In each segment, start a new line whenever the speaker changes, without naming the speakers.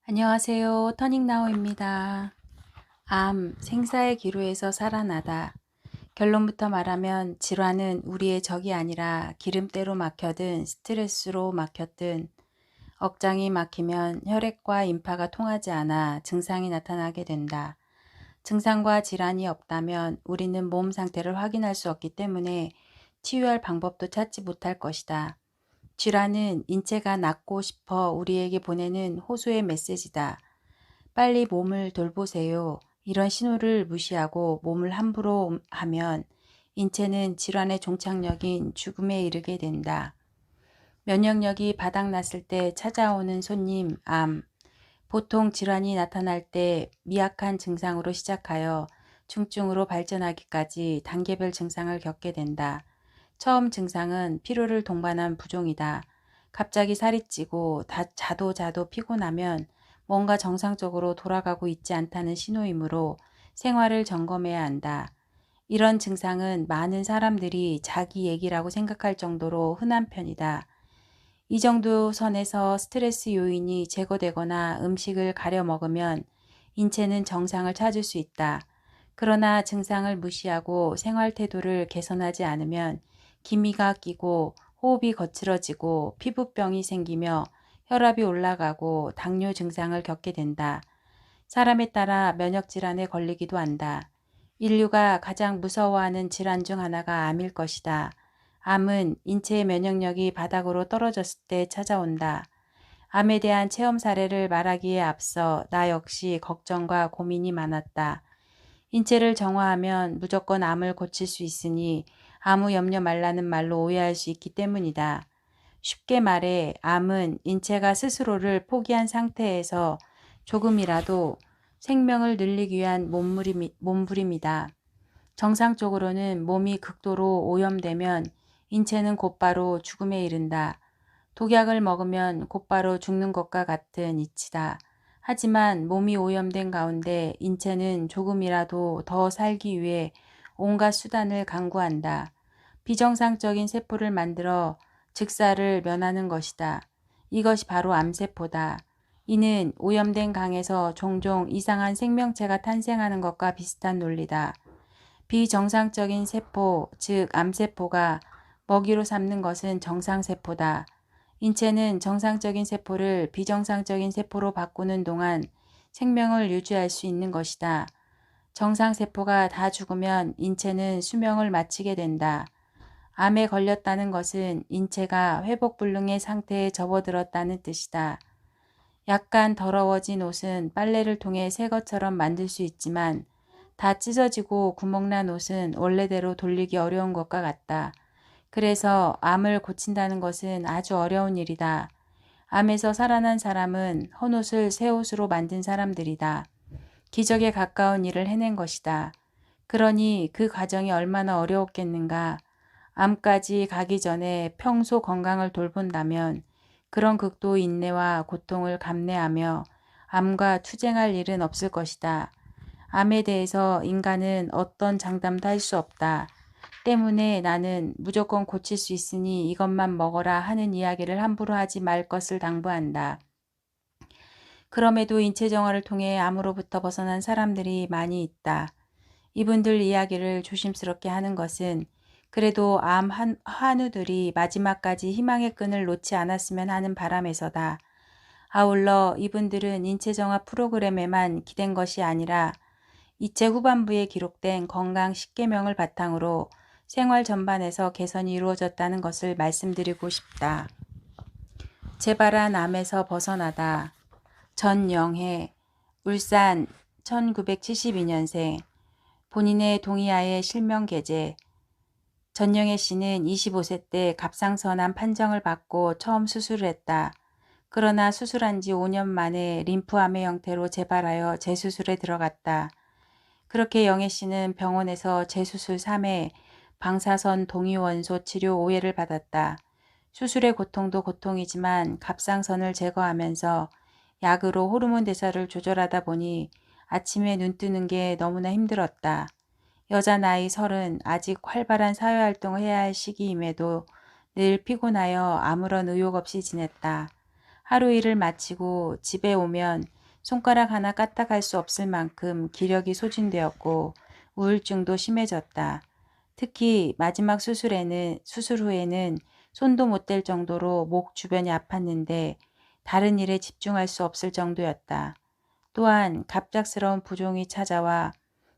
안녕하세요. 터닝나우입니다. 생사의 기로에서 살아나다. 결론부터 말하면 질환은 우리의 적이 아니라 기름때로 막혀든 스트레스로 막혔든 억장이 막히면 혈액과 임파가 통하지 않아 증상이 나타나게 된다. 증상과 질환이 없다면 우리는 몸 상태를 확인할 수 없기 때문에 치유할 방법도 찾지 못할 것이다. 질환은 인체가 낫고 싶어 우리에게 보내는 호소의 메시지다. 빨리 몸을 돌보세요. 이런 신호를 무시하고 몸을 함부로 하면 인체는 질환의 종착역인 죽음에 이르게 된다. 면역력이 바닥났을 때 찾아오는 손님, 암. 보통 질환이 나타날 때 미약한 증상으로 시작하여 중증으로 발전하기까지 단계별 증상을 겪게 된다. 처음 증상은 피로를 동반한 부종이다. 갑자기 살이 찌고 자도 피곤하면 뭔가 정상적으로 돌아가고 있지 않다는 신호이므로 생활을 점검해야 한다. 이런 증상은 많은 사람들이 자기 얘기라고 생각할 정도로 흔한 편이다. 이 정도 선에서 스트레스 요인이 제거되거나 음식을 가려 먹으면 인체는 정상을 찾을 수 있다. 그러나 증상을 무시하고 생활 태도를 개선하지 않으면 기미가 끼고 호흡이 거칠어지고 피부병이 생기며 혈압이 올라가고 당뇨 증상을 겪게 된다. 사람에 따라 면역질환에 걸리기도 한다. 인류가 가장 무서워하는 질환 중 하나가 암일 것이다. 암은 인체의 면역력이 바닥으로 떨어졌을 때 찾아온다. 암에 대한 체험 사례를 말하기에 앞서 나 역시 걱정과 고민이 많았다. 인체를 정화하면 무조건 암을 고칠 수 있으니 아무 염려 말라는 말로 오해할 수 있기 때문이다. 쉽게 말해 암은 인체가 스스로를 포기한 상태에서 조금이라도 생명을 늘리기 위한 몸부림이다. 정상적으로는 몸이 극도로 오염되면 인체는 곧바로 죽음에 이른다. 독약을 먹으면 곧바로 죽는 것과 같은 이치다. 하지만 몸이 오염된 가운데 인체는 조금이라도 더 살기 위해 온갖 수단을 강구한다. 비정상적인 세포를 만들어 즉사를 면하는 것이다. 이것이 바로 암세포다. 이는 오염된 강에서 종종 이상한 생명체가 탄생하는 것과 비슷한 논리다. 비정상적인 세포, 즉 암세포가 먹이로 삼는 것은 정상세포다. 인체는 정상적인 세포를 비정상적인 세포로 바꾸는 동안 생명을 유지할 수 있는 것이다. 정상세포가 다 죽으면 인체는 수명을 마치게 된다. 암에 걸렸다는 것은 인체가 회복불능의 상태에 접어들었다는 뜻이다. 약간 더러워진 옷은 빨래를 통해 새 것처럼 만들 수 있지만 다 찢어지고 구멍난 옷은 원래대로 돌리기 어려운 것과 같다. 그래서 암을 고친다는 것은 아주 어려운 일이다. 암에서 살아난 사람은 헌옷을 새 옷으로 만든 사람들이다. 기적에 가까운 일을 해낸 것이다. 그러니 그 과정이 얼마나 어려웠겠는가. 암까지 가기 전에 평소 건강을 돌본다면 그런 극도 인내와 고통을 감내하며 암과 투쟁할 일은 없을 것이다. 암에 대해서 인간은 어떤 장담도 할 수 없다. 때문에 나는 무조건 고칠 수 있으니 이것만 먹어라 하는 이야기를 함부로 하지 말 것을 당부한다. 그럼에도 인체정화를 통해 암으로부터 벗어난 사람들이 많이 있다. 이분들 이야기를 조심스럽게 하는 것은 그래도 환우들이 마지막까지 희망의 끈을 놓지 않았으면 하는 바람에서다. 아울러 이분들은 인체정화 프로그램에만 기댄 것이 아니라 이체 후반부에 기록된 건강 10계명을 바탕으로 생활 전반에서 개선이 이루어졌다는 것을 말씀드리고 싶다. 재발한 암에서 벗어나다. 전영혜, 울산 1972년생, 본인의 동의하에 실명 게재. 전영혜 씨는 25세 때 갑상선암 판정을 받고 처음 수술을 했다. 그러나 수술한 지 5년 만에 림프암의 형태로 재발하여 재수술에 들어갔다. 그렇게 영애 씨는 병원에서 재수술 3회, 방사선 동위원소 치료 5회를 받았다. 수술의 고통도 고통이지만 갑상선을 제거하면서 약으로 호르몬 대사를 조절하다 보니 아침에 눈 뜨는 게 너무나 힘들었다. 여자 나이 30, 아직 활발한 사회활동을 해야 할 시기임에도 늘 피곤하여 아무런 의욕 없이 지냈다. 하루 일을 마치고 집에 오면 손가락 하나 까딱할 수 없을 만큼 기력이 소진되었고 우울증도 심해졌다. 특히 마지막 수술 후에는 손도 못 댈 정도로 목 주변이 아팠는데 다른 일에 집중할 수 없을 정도였다. 또한 갑작스러운 부종이 찾아와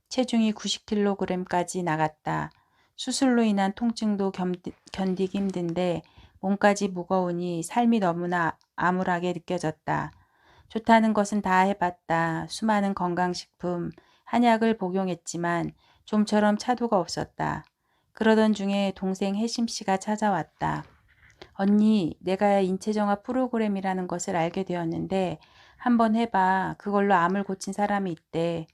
체중이 90kg까지 나갔다. 수술로 인한 통증도 견디기 힘든데 몸까지 무거우니 삶이 너무나 암울하게 느껴졌다. 좋다는 것은 다 해봤다. 수많은 건강식품, 한약을 복용했지만 좀처럼 차도가 없었다. 그러던 중에 동생 혜심 씨가 찾아왔다. 언니, 내가 인체정화 프로그램이라는 것을 알게 되었는데 한번 해봐. 그걸로 암을 고친 사람이 있대.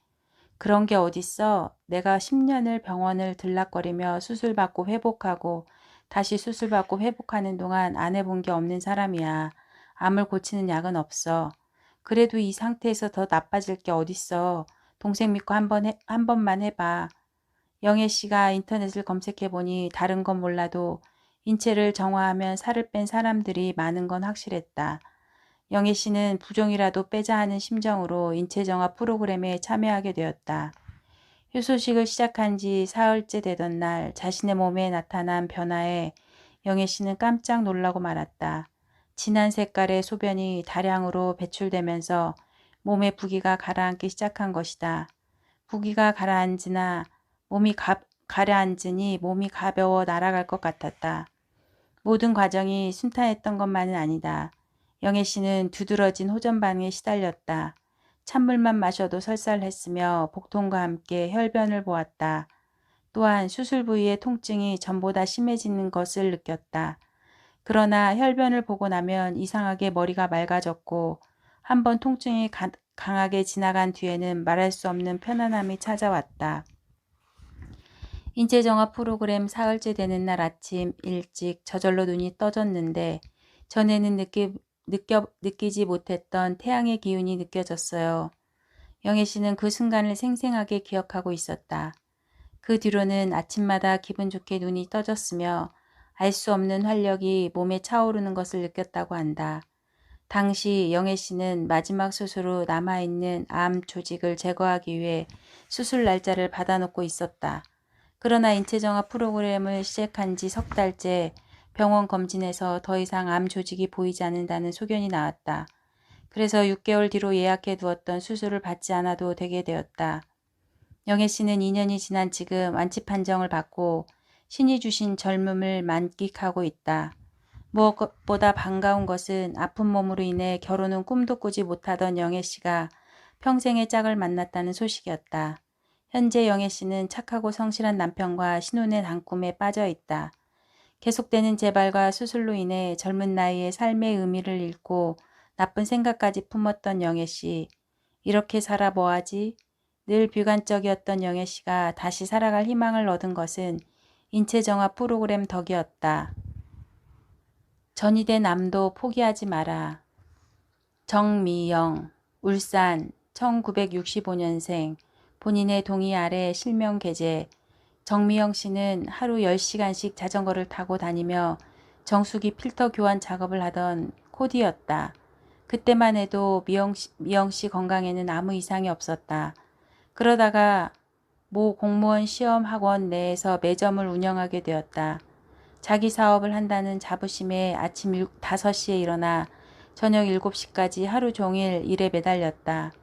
그런 게 어딨어? 내가 10년을 병원을 들락거리며 수술받고 회복하고 다시 수술받고 회복하는 동안 안 해본 게 없는 사람이야. 암을 고치는 약은 없어. 그래도 이 상태에서 더 나빠질 게 어딨어. 동생 믿고 한 번만 해봐. 영애 씨가 인터넷을 검색해보니 다른 건 몰라도 인체를 정화하면 살을 뺀 사람들이 많은 건 확실했다. 영애 씨는 부종이라도 빼자 하는 심정으로 인체정화 프로그램에 참여하게 되었다. 효소식을 시작한 지 사흘째 되던 날 자신의 몸에 나타난 변화에 영애 씨는 깜짝 놀라고 말았다. 진한 색깔의 소변이 다량으로 배출되면서 몸의 부기가 가라앉기 시작한 것이다. 부기가 가라앉으니 몸이 가벼워 날아갈 것 같았다. 모든 과정이 순탄했던 것만은 아니다. 영애 씨는 두드러진 호전 반응에 시달렸다. 찬물만 마셔도 설쌀했으며 복통과 함께 혈변을 보았다. 또한 수술 부위의 통증이 전보다 심해지는 것을 느꼈다. 그러나 혈변을 보고 나면 이상하게 머리가 맑아졌고 한번 통증이 강하게 지나간 뒤에는 말할 수 없는 편안함이 찾아왔다. 인체정화 프로그램 사흘째 되는 날 아침 일찍 저절로 눈이 떠졌는데 전에는 느끼지 못했던 태양의 기운이 느껴졌어요. 영애 씨는 그 순간을 생생하게 기억하고 있었다. 그 뒤로는 아침마다 기분 좋게 눈이 떠졌으며 알 수 없는 활력이 몸에 차오르는 것을 느꼈다고 한다. 당시 영애 씨는 마지막 수술 후 남아있는 암 조직을 제거하기 위해 수술 날짜를 받아놓고 있었다. 그러나 인체정화 프로그램을 시작한 지 석 달째 병원 검진에서 더 이상 암 조직이 보이지 않는다는 소견이 나왔다. 그래서 6개월 뒤로 예약해 두었던 수술을 받지 않아도 되게 되었다. 영애 씨는 2년이 지난 지금 완치 판정을 받고 신이 주신 젊음을 만끽하고 있다. 무엇보다 반가운 것은 아픈 몸으로 인해 결혼은 꿈도 꾸지 못하던 영애 씨가 평생의 짝을 만났다는 소식이었다. 현재 영애 씨는 착하고 성실한 남편과 신혼의 단꿈에 빠져 있다. 계속되는 재발과 수술로 인해 젊은 나이에 삶의 의미를 잃고 나쁜 생각까지 품었던 영애 씨. 이렇게 살아 뭐하지? 늘 비관적이었던 영애 씨가 다시 살아갈 희망을 얻은 것은 인체정화 프로그램 덕이었다. 전이된 암도 포기하지 마라. 정미영, 울산 1965년생, 본인의 동의 아래 실명 게재. 정미영 씨는 하루 10시간씩 자전거를 타고 다니며 정수기 필터 교환 작업을 하던 코디였다. 그때만 해도 미영 씨 건강에는 아무 이상이 없었다. 그러다가 모 공무원 시험 학원 내에서 매점을 운영하게 되었다. 자기 사업을 한다는 자부심에 아침 5시에 일어나 저녁 7시까지 하루 종일 일에 매달렸다.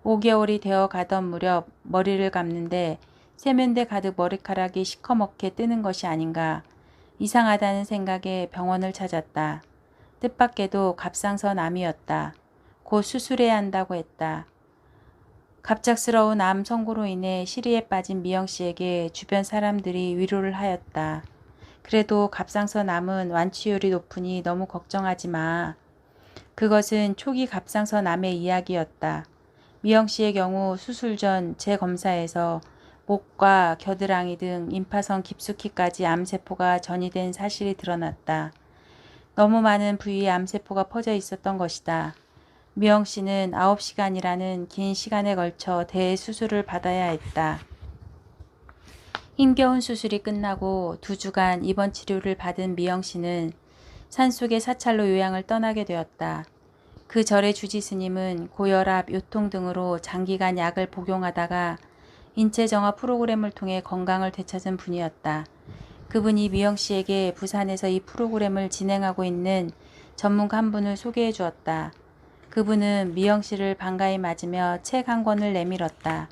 5개월이 되어 가던 무렵 머리를 감는데 세면대 가득 머리카락이 시커멓게 뜨는 것이 아닌가. 이상하다는 생각에 병원을 찾았다. 뜻밖에도 갑상선 암이었다. 곧 수술해야 한다고 했다. 갑작스러운 암 선고로 인해 시리에 빠진 미영 씨에게 주변 사람들이 위로를 하였다. 그래도 갑상선 암은 완치율이 높으니 너무 걱정하지 마. 그것은 초기 갑상선 암의 이야기였다. 미영 씨의 경우 수술 전 재검사에서 목과 겨드랑이 등 임파선 깊숙이까지 암세포가 전이된 사실이 드러났다. 너무 많은 부위에 암세포가 퍼져 있었던 것이다. 미영 씨는 9시간이라는 긴 시간에 걸쳐 대수술을 받아야 했다. 힘겨운 수술이 끝나고 2주간 입원 치료를 받은 미영 씨는 산속의 사찰로 요양을 떠나게 되었다. 그 절의 주지 스님은 고혈압, 요통 등으로 장기간 약을 복용하다가 인체 정화 프로그램을 통해 건강을 되찾은 분이었다. 그분이 미영 씨에게 부산에서 이 프로그램을 진행하고 있는 전문가 한 분을 소개해 주었다. 그분은 미영 씨를 반가이 맞으며 책 한 권을 내밀었다.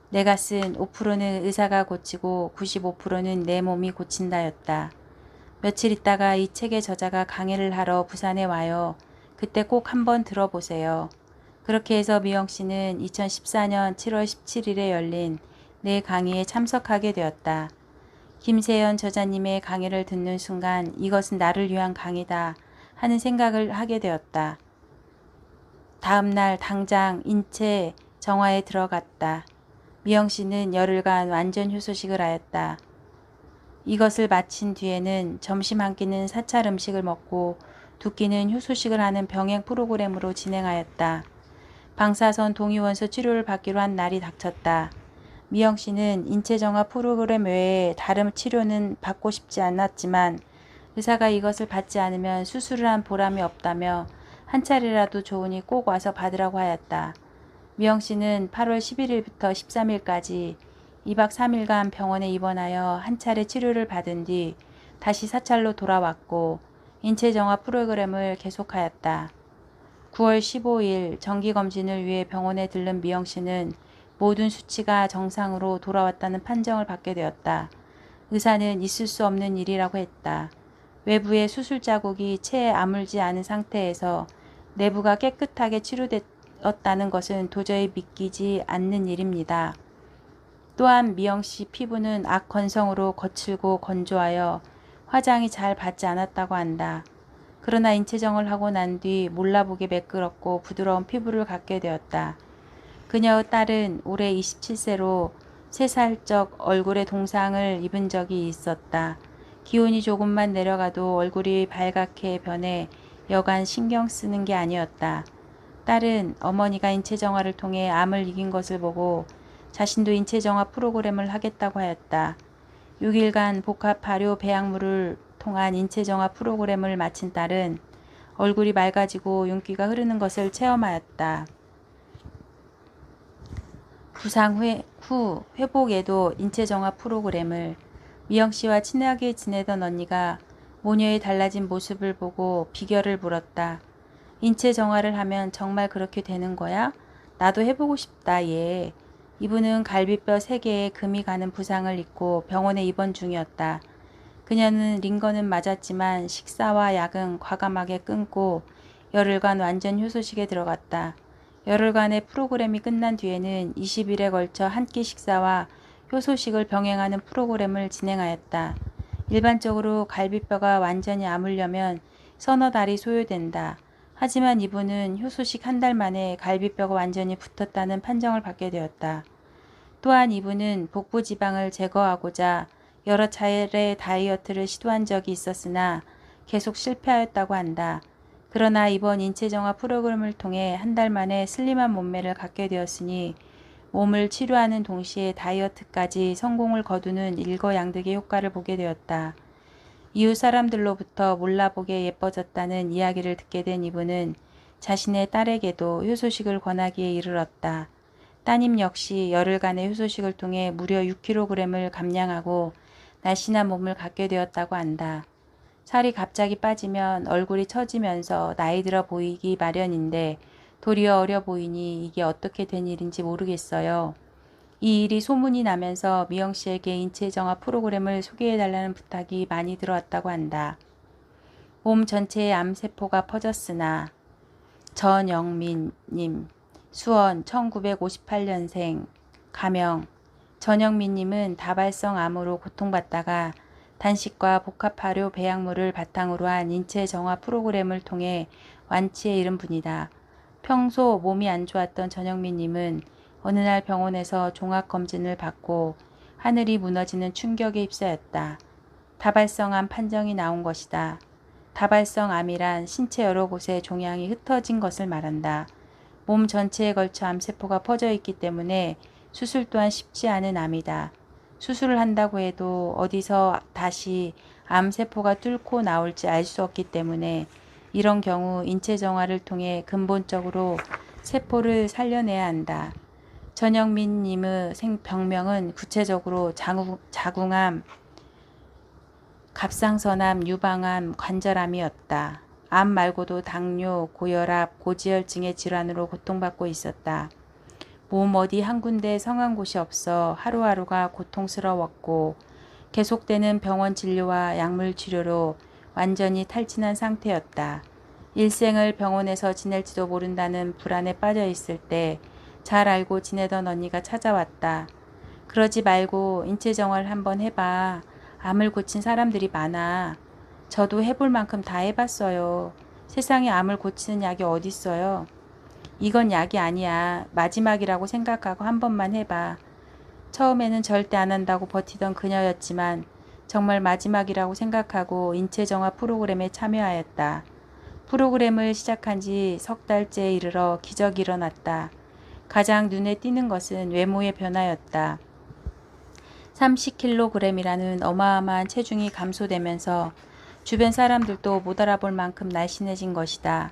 내가 쓴 5%는 의사가 고치고 95%는 내 몸이 고친다였다. 며칠 있다가 이 책의 저자가 강의를 하러 부산에 와요. 그때 꼭 한번 들어보세요. 그렇게 해서 미영 씨는 2014년 7월 17일에 열린 내 강의에 참석하게 되었다. 김세연 저자님의 강의를 듣는 순간 이것은 나를 위한 강의다 하는 생각을 하게 되었다. 다음 날 당장 인체 정화에 들어갔다. 미영 씨는 열흘간 완전 효소식을 하였다. 이것을 마친 뒤에는 점심 한 끼는 사찰 음식을 먹고 두 끼는 효소식을 하는 병행 프로그램으로 진행하였다. 방사선 동위원소 치료를 받기로 한 날이 닥쳤다. 미영 씨는 인체 정화 프로그램 외에 다른 치료는 받고 싶지 않았지만 의사가 이것을 받지 않으면 수술을 한 보람이 없다며 한 차례라도 좋으니 꼭 와서 받으라고 하였다. 미영 씨는 8월 11일부터 13일까지 2박 3일간 병원에 입원하여 한 차례 치료를 받은 뒤 다시 사찰로 돌아왔고 인체 정화 프로그램을 계속하였다. 9월 15일 정기검진을 위해 병원에 들른 미영 씨는 모든 수치가 정상으로 돌아왔다는 판정을 받게 되었다. 의사는 있을 수 없는 일이라고 했다. 외부의 수술 자국이 채 아물지 않은 상태에서 내부가 깨끗하게 치료되었다는 것은 도저히 믿기지 않는 일입니다. 또한 미영 씨 피부는 악건성으로 거칠고 건조하여 화장이 잘 받지 않았다고 한다. 그러나 인체정을 하고 난 뒤 몰라보게 매끄럽고 부드러운 피부를 갖게 되었다. 그녀의 딸은 올해 27세로 3살적 얼굴에 동상을 입은 적이 있었다. 기온이 조금만 내려가도 얼굴이 발갛게 변해 여간 신경 쓰는 게 아니었다. 딸은 어머니가 인체정화를 통해 암을 이긴 것을 보고 자신도 인체정화 프로그램을 하겠다고 하였다. 6일간 복합 발효 배양물을 통한 인체정화 프로그램을 마친 딸은 얼굴이 맑아지고 윤기가 흐르는 것을 체험하였다. 부상 후 회복에도 인체정화 프로그램을 미영 씨와 친하게 지내던 언니가 모녀의 달라진 모습을 보고 비결을 물었다. 인체정화를 하면 정말 그렇게 되는 거야? 나도 해보고 싶다 얘. 이분은 갈비뼈 3개에 금이 가는 부상을 입고 병원에 입원 중이었다. 그녀는 링거는 맞았지만 식사와 약은 과감하게 끊고 열흘간 완전 효소식에 들어갔다. 열흘간의 프로그램이 끝난 뒤에는 20일에 걸쳐 한 끼 식사와 효소식을 병행하는 프로그램을 진행하였다. 일반적으로 갈비뼈가 완전히 아물려면 서너 달이 소요된다. 하지만 이분은 효소식 한 달 만에 갈비뼈가 완전히 붙었다는 판정을 받게 되었다. 또한 이분은 복부 지방을 제거하고자 여러 차례 다이어트를 시도한 적이 있었으나 계속 실패하였다고 한다. 그러나 이번 인체정화 프로그램을 통해 한 달 만에 슬림한 몸매를 갖게 되었으니 몸을 치료하는 동시에 다이어트까지 성공을 거두는 일거양득의 효과를 보게 되었다. 이웃 사람들로부터 몰라보게 예뻐졌다는 이야기를 듣게 된 이분은 자신의 딸에게도 효소식을 권하기에 이르렀다. 따님 역시 열흘간의 효소식을 통해 무려 6kg을 감량하고 날씬한 몸을 갖게 되었다고 한다. 살이 갑자기 빠지면 얼굴이 처지면서 나이 들어 보이기 마련인데 도리어 어려 보이니 이게 어떻게 된 일인지 모르겠어요. 이 일이 소문이 나면서 미영 씨에게 인체정화 프로그램을 소개해달라는 부탁이 많이 들어왔다고 한다. 몸 전체에 암세포가 퍼졌으나 전영민님, 수원 1958년생, 가명. 전영민님은 다발성 암으로 고통받다가 단식과 복합발효 배양물을 바탕으로 한 인체 정화 프로그램을 통해 완치에 이른 분이다. 평소 몸이 안 좋았던 전영민님은 어느 날 병원에서 종합검진을 받고 하늘이 무너지는 충격에 휩싸였다. 다발성암 판정이 나온 것이다. 다발성 암이란 신체 여러 곳에 종양이 흩어진 것을 말한다. 몸 전체에 걸쳐 암세포가 퍼져 있기 때문에 수술 또한 쉽지 않은 암이다. 수술을 한다고 해도 어디서 다시 암세포가 뚫고 나올지 알 수 없기 때문에 이런 경우 인체 정화를 통해 근본적으로 세포를 살려내야 한다. 전영민 님의 병명은 구체적으로 자궁암, 갑상선암, 유방암, 관절암이었다. 암 말고도 당뇨, 고혈압, 고지혈증의 질환으로 고통받고 있었다. 몸 어디 한 군데 성한 곳이 없어 하루하루가 고통스러웠고 계속되는 병원 진료와 약물 치료로 완전히 탈진한 상태였다. 일생을 병원에서 지낼지도 모른다는 불안에 빠져 있을 때 잘 알고 지내던 언니가 찾아왔다. 그러지 말고 인체정화를 한번 해봐. 암을 고친 사람들이 많아. 저도 해볼 만큼 다 해봤어요. 세상에 암을 고치는 약이 어딨어요. 이건 약이 아니야. 마지막이라고 생각하고 한 번만 해봐. 처음에는 절대 안 한다고 버티던 그녀였지만 정말 마지막이라고 생각하고 인체정화 프로그램에 참여하였다. 프로그램을 시작한 지 석 달째에 이르러 기적이 일어났다. 가장 눈에 띄는 것은 외모의 변화였다. 30kg이라는 어마어마한 체중이 감소되면서 주변 사람들도 못 알아볼 만큼 날씬해진 것이다.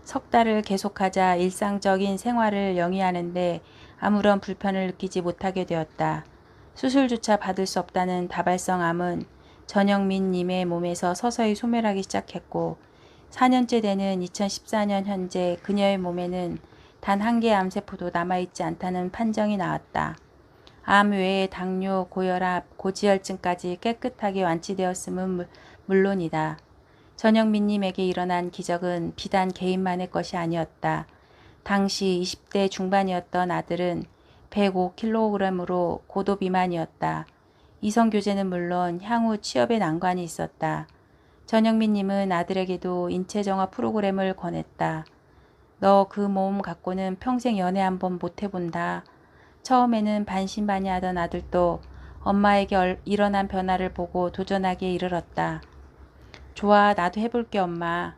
석 달을 계속하자 일상적인 생활을 영위하는데 아무런 불편을 느끼지 못하게 되었다. 수술조차 받을 수 없다는 다발성 암은 전영민 님의 몸에서 서서히 소멸하기 시작했고 4년째 되는 2014년 현재 그녀의 몸에는 단 한 개의 암세포도 남아있지 않다는 판정이 나왔다. 암 외에 당뇨, 고혈압, 고지혈증까지 깨끗하게 완치되었음은 물론이다. 전영민님에게 일어난 기적은 비단 개인만의 것이 아니었다. 당시 20대 중반이었던 아들은 105kg으로 고도 비만이었다. 이성교제는 물론 향후 취업에 난관이 있었다. 전영민님은 아들에게도 인체정화 프로그램을 권했다. 너 그 몸 갖고는 평생 연애 한번 못 해본다. 처음에는 반신반의하던 아들도 엄마에게 일어난 변화를 보고 도전하기에 이르렀다. 좋아, 나도 해볼게 엄마.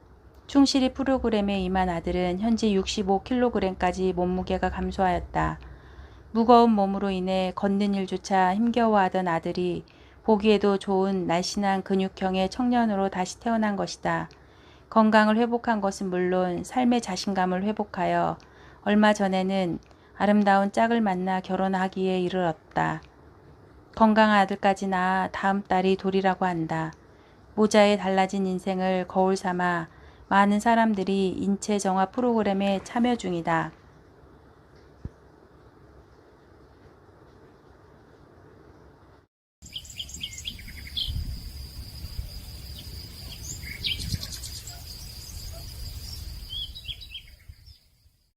충실히 프로그램에 임한 아들은 현재 65kg까지 몸무게가 감소하였다. 무거운 몸으로 인해 걷는 일조차 힘겨워하던 아들이 보기에도 좋은 날씬한 근육형의 청년으로 다시 태어난 것이다. 건강을 회복한 것은 물론 삶의 자신감을 회복하여 얼마 전에는 아름다운 짝을 만나 결혼하기에 이르렀다. 건강한 아들까지 낳아 다음 달이 돌이라고 한다. 모자에 달라진 인생을 거울 삼아 많은 사람들이 인체 정화 프로그램에 참여 중이다.